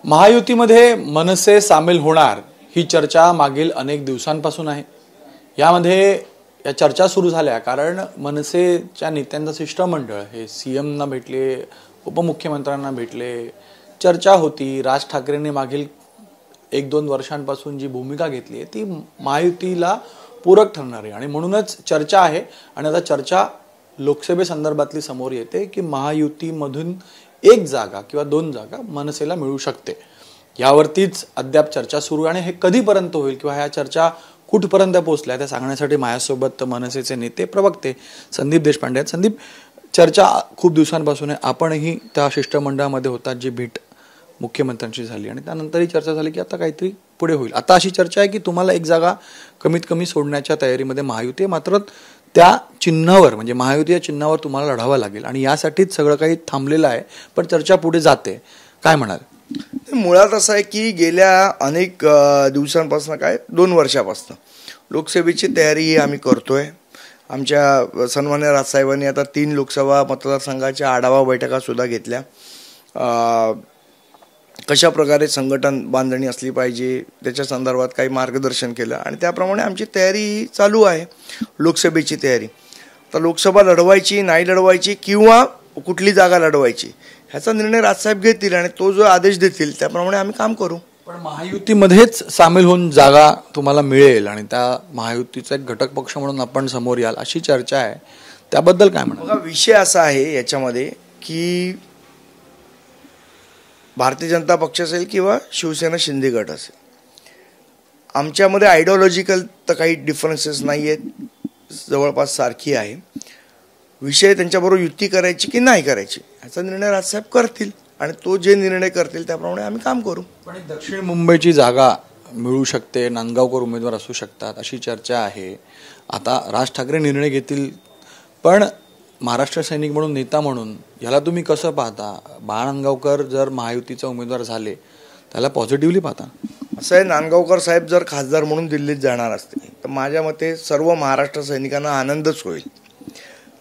महायुतीमध्ये मनसे सामील होणार ही चर्चा मागील अनेक दिवसांपासून आहे। यामध्ये या चर्चा सुरू झाल्या कारण मनसेच्या नेत्यांचं शिष्टमंडळ हे सीएम ना भेटले, उपमुख्यमंत्र्यांना भेटले, चर्चा होती। राज ठाकरेंनी मागील 1-2 वर्षांपासून जी भूमिका घेतली आहे ती महायुतीला पूरक ठरणार आहे आणि म्हणूनच चर्चा आहे। आणि आता चर्चा लोकसभेसंदर्भातली समोर येते की महायुतीमधून 1 जागा किंवा 2 जागा मनसेला मिळू शकते। यावरतीच अद्याप चर्चा सुरू आहे आणि हे कधीपर्यंत होईल किंवा ह्या चर्चा कुठपर्यंत पोहोचल्या ते सांगण्यासाठी माझ्यासोबत मनसेचे नेते प्रवक्ते संदीप देशपांडे आहेत। संदीप, चर्चा खूप दिवसांपासून आहे, आपणही त्या शिष्टमंडळामध्ये होतात जी भेट मुख्यमंत्र्यांची झाली आणि त्यानंतरही चर्चा झाली की आता काहीतरी पुढे होईल। आता अशी चर्चा आहे की तुम्हाला 1 जागा कमीत कमी सोडण्याच्या तयारीमध्ये महायुती आहे, मात्र त्या चिन्हावर म्हणजे महायुतीच्या चिन्हावर तुम्हाला लढावं लागेल आणि यासाठीच सगळं काही थांबलेलं आहे, पण चर्चा पुढे जाते। काय म्हणाल? मुळात असं आहे की गेल्या अनेक दिवसांपासून 2 वर्षापासून लोकसभेची तयारी ही आम्ही करतोय। आमच्या सन्मान्य राजसाहेबांनी आता 3 लोकसभा मतदारसंघाच्या आढावा बैठका सुद्धा घेतल्या। कशा प्रकारे संघटन बांधणी असली पाहिजे त्याच्या संदर्भात काही मार्गदर्शन केलं आणि त्याप्रमाणे आमची तयारी चालू आहे लोकसभेची तयारी। तर लोकसभा लढवायची नाही लढवायची किंवा कुठली जागा लढवायची ह्याचा निर्णय राजसाहेब घेतील आणि तो जो आदेश देतील त्याप्रमाणे आम्ही काम करू। पण महायुतीमध्येच सामील होऊन जागा तुम्हाला मिळेल आणि त्या महायुतीचा एक घटक पक्ष म्हणून आपण समोर याल अशी चर्चा आहे, त्याबद्दल काय म्हणाल? बघा, विषय असा आहे याच्यामध्ये की भारतीय जनता पक्ष असेल किंवा शिवसेना शिंदे गट असेल, आमच्यामध्ये आयडिओलॉजिकल तर काही डिफरन्सेस नाही आहेत, जवळपास सारखी आहे। विषय त्यांच्याबरोबर युती करायची की नाही करायची ह्याचा निर्णय राजसाहेब करतील आणि तो जे निर्णय करतील त्याप्रमाणे आम्ही काम करू। पण दक्षिण मुंबईची जागा मिळू शकते, नांदगावकर उमेदवार असू शकतात अशी चर्चा आहे। आता राज ठाकरे निर्णय घेतील, पण महाराष्ट्र सैनिक म्हणून, नेता म्हणून याला तुम्ही कसं पाहता? नांदगावकर जर महायुतीचा उमेदवार झाले त्याला पॉझिटिव्हली पाहता? असं आहे, नांदगावकर साहेब जर खासदार म्हणून दिल्लीत जाणार असतील तर माझ्या मते सर्व महाराष्ट्र सैनिकांना आनंदच होईल।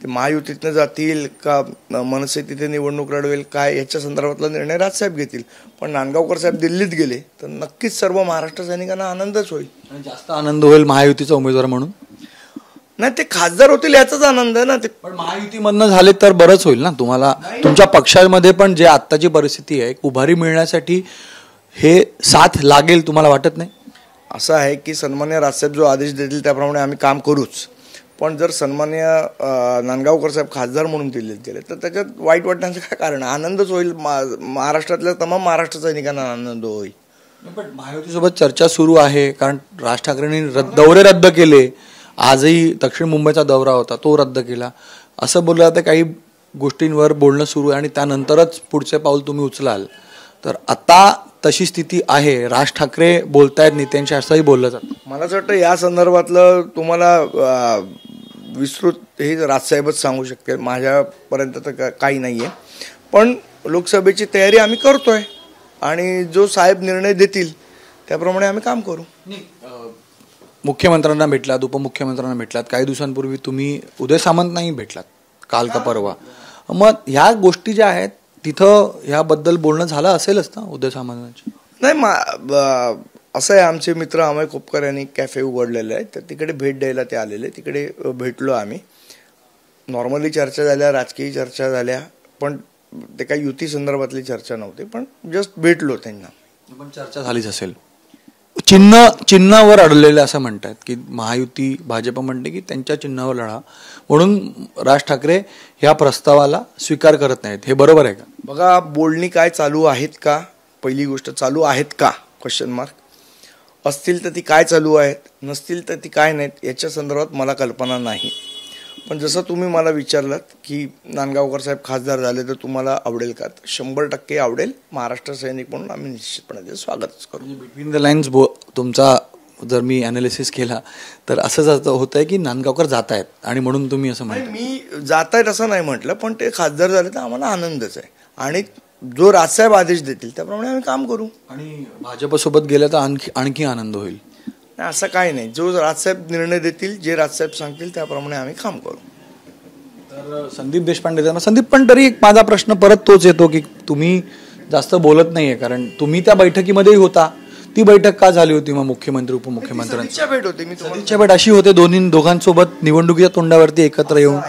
ते महायुतीतनं जातील का मनसे तिथे निवडणूक लढवेल काय याच्या संदर्भातला निर्णय राजसाहेब घेतील, पण नांदगावकर साहेब दिल्लीत गेले तर नक्कीच सर्व महाराष्ट्र सैनिकांना आनंदच होईल। आणि जास्त आनंद होईल महायुतीचा उमेदवार म्हणून? नाही, ते खासदार होतील याचाच आनंद आहे ना। ते पण महायुतीमधनं झाले तर बरंच होईल ना तुम्हाला, तुमच्या पक्षामध्ये पण जे आत्ताची परिस्थिती आहे उभारी मिळण्यासाठी हे साथ लागेल तुम्हाला वाटत नाही? असं आहे की सन्मान्य राजसाहेब जो आदेश देतील त्याप्रमाणे आम्ही काम करूच, पण जर सन्मान्य नांदगावकर साहेब खासदार म्हणून दिल्लीत गेले तर त्याच्यात वाईट वाटण्याचं काय कारण? आनंदच होईल, महाराष्ट्रातल्या तमाम महाराष्ट्र सैनिकांना आनंद होईल। पण महायुतीसोबत चर्चा सुरू आहे कारण राज ठाकरेंनी दौरे रद्द केले, आजही दक्षिण मुंबईचा दौरा होता तो रद्द केला असं बोललं जातं, काही गोष्टींवर बोलणं सुरू आहे आणि त्यानंतरच पुढचे पाऊल तुम्ही उचलाल। तर आता तशी स्थिती आहे, राज ठाकरे बोलतायत नेत्यांशी असंही बोललं जातं। मला असं वाटतं या संदर्भातलं तुम्हाला विस्तृत हे राजसाहेबच सांगू शकतील, माझ्यापर्यंत तर काही नाही आहे, पण लोकसभेची तयारी आम्ही करतोय आणि जो साहेब निर्णय देतील त्याप्रमाणे आम्ही काम करू। मुख्यमंत्र्यांना भेटलात, उपमुख्यमंत्र्यांना भेटलात, काही दिवसांपूर्वी तुम्ही उदय सामंतनाही भेटलात, काल का परवा, मग ह्या गोष्टी ज्या आहेत तिथं ह्याबद्दल बोलणं झालं असेलच ना उदय सामंतांची? नाही, असं आहे, आमचे मित्र अमय खोपकर यांनी कॅफे उघडलेलं आहे तर तिकडे भेट द्यायला ते आलेले, तिकडे भेटलो आम्ही। नॉर्मली चर्चा झाल्या, राजकीय चर्चा झाल्या, पण ते काही युती संदर्भातली चर्चा नव्हती, पण जस्ट भेटलो त्यांना। पण चर्चा झालीच असेल, चिन्हावर अडलेलं असं म्हणतात की महायुती, भाजप म्हणते की त्यांच्या चिन्हावर लढा म्हणून राज ठाकरे ह्या प्रस्तावाला स्वीकार करत नाहीत, हे बरोबर आहे का? बघा, बोलणी काय चालू आहेत का, पहिली गोष्ट चालू आहेत का क्वेश्चन मार्क, असतील तर ती काय चालू आहेत, नसतील तर ती काय नाहीत याच्या संदर्भात मला कल्पना नाही। पण जसं तुम्ही मला विचारलात की नांदगावकर साहेब खासदार झाले तर तुम्हाला आवडेल का, 100% आवडेल। महाराष्ट्र सैनिक म्हणून आम्ही निश्चितपणे स्वागतच करू। बिटवीन द लाईन्स तुमचा जर मी अनालिसिस केला तर असंच होत आहे की नांदगावकर जात आहेत आणि म्हणून तुम्ही असं म्हणता? मी जात आहेत असं नाही म्हटलं, पण ते खासदार झाले तर आम्हाला आनंदच आहे आणि जो राजसाहेब आदेश देतील त्याप्रमाणे आम्ही काम करू। आणि भाजपसोबत गेलं तर आणखी आनंद होईल? असं काही नाही, जो राजसाहेब निर्णय देतील, जे राजसाहेब सांगतील त्याप्रमाणे आम्ही काम करू। तर संदीप देशपांडे, संदीप, पण तरी माझा प्रश्न परत तोच येतो की तुम्ही जास्त बोलत नाहीये, कारण तुम्ही त्या बैठकीमध्येही होता. ती बैठक का झाली होती मग मुख्यमंत्री उपमुख्यमंत्र्यांची भेट होती. मी सदिच्छा भेट अशी होते दोघांसोबत निवडणुकीच्या तोंडावरती एकत्र येऊन.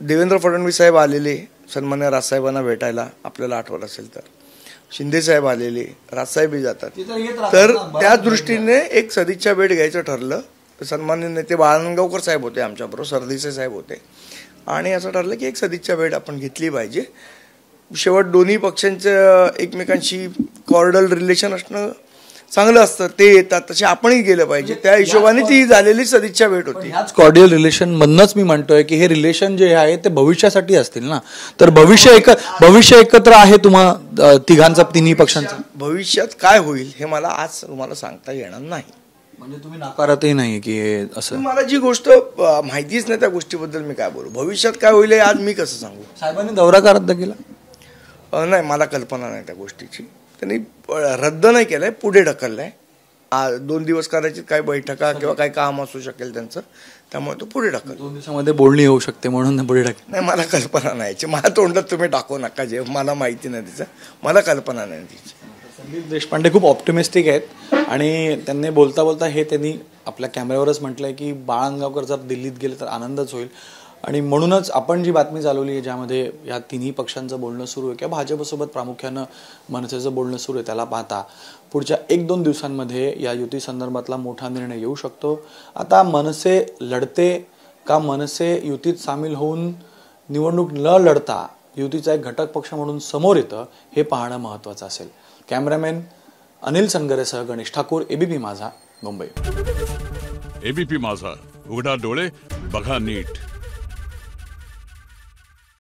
देवेंद्र फडणवीस साहेब आलेले सन्मान्य राजसाहेबांना भेटायला, आपल्याला आठवत असेल तर शिंदे साहेब आलेले, राजसाहेबही जातात, तर त्या दृष्टीने एक सदिच्छा भेट घ्यायचं ठरलं. सन्मान्य नेते बाळगंगावकर साहेब होते आमच्याबरोबर, सरदेसाई साहेब होते, आणि असं ठरलं की एक सदिच्छा भेट आपण घेतली पाहिजे. शेवट दोन्ही पक्षांचं एकमेकांशी कॉर्डल रिलेशन असणं चांगलं असतं, ते येतात तसे आपणही गेलं पाहिजे, त्या हिशोबाने ती झालेली सदिच्छा भेट होती. ह्याच कॉर्डियल रिलेशन मधनच मी म्हणतोय की हे रिलेशन जे आहे ते भविष्यासाठी असतील ना, तर भविष्य एकत्र आहे तुम्हा तिघांचा, तिन्ही पक्षांचा. भविष्यात काय होईल हे मला आज तुम्हाला सांगता येणार नाही. म्हणजे तुम्ही नाकारतही नाही की हे असं, मला जी गोष्ट माहितीच नाही त्या गोष्टीबद्दल मी काय बोलू. भविष्यात काय होईल हे आज मी कसं सांगू. साहेबांनी दौरा का रद्द केला? नाही, मला कल्पना नाही त्या गोष्टीची. त्यांनी रद्द नाही केलंय, पुढे ढकललंय. 2 दिवस करायची काय बैठका किंवा काय काम असू शकेल त्यांचं, त्यामुळे तो पुढे ढकल. 2 दिवसामध्ये बोलणी होऊ शकते म्हणून पुढे ढकल. नाही, मला कल्पना नाही. मला तोंडात तुम्ही टाकू नका, जे मला माहिती नाही तिचं, मला कल्पना नाही तिची. संदीप देशपांडे खूप ऑप्टिमिस्टिक आहेत आणि त्यांनी बोलता बोलता हे त्यांनी आपल्या कॅमेऱ्यावरच म्हटलंय की बाळगंगावकर जर दिल्लीत गेले तर आनंदच होईल. आणि म्हणूनच आपण जी बातमी चालवली आहे ज्यामध्ये या तिन्ही पक्षांचं बोलणं सुरू आहे किंवा भाजपसोबत प्रामुख्यानं मनसेचं बोलणं सुरू आहे, त्याला पाहता पुढच्या 1-2 दिवसांमध्ये या युती संदर्भातला मोठा निर्णय येऊ शकतो. आता मनसे लढते का मनसे युतीत सामील होऊन निवडणूक न लढता युतीचा एक घटक पक्ष म्हणून समोर येतं हे पाहणं महत्त्वाचं असेल. कॅमेरामॅन अनिल सनगरेसह गणेश ठाकूर, एबीपी माझा, मुंबई. एबीपी माझा, उघडा डोळे बघा नीट.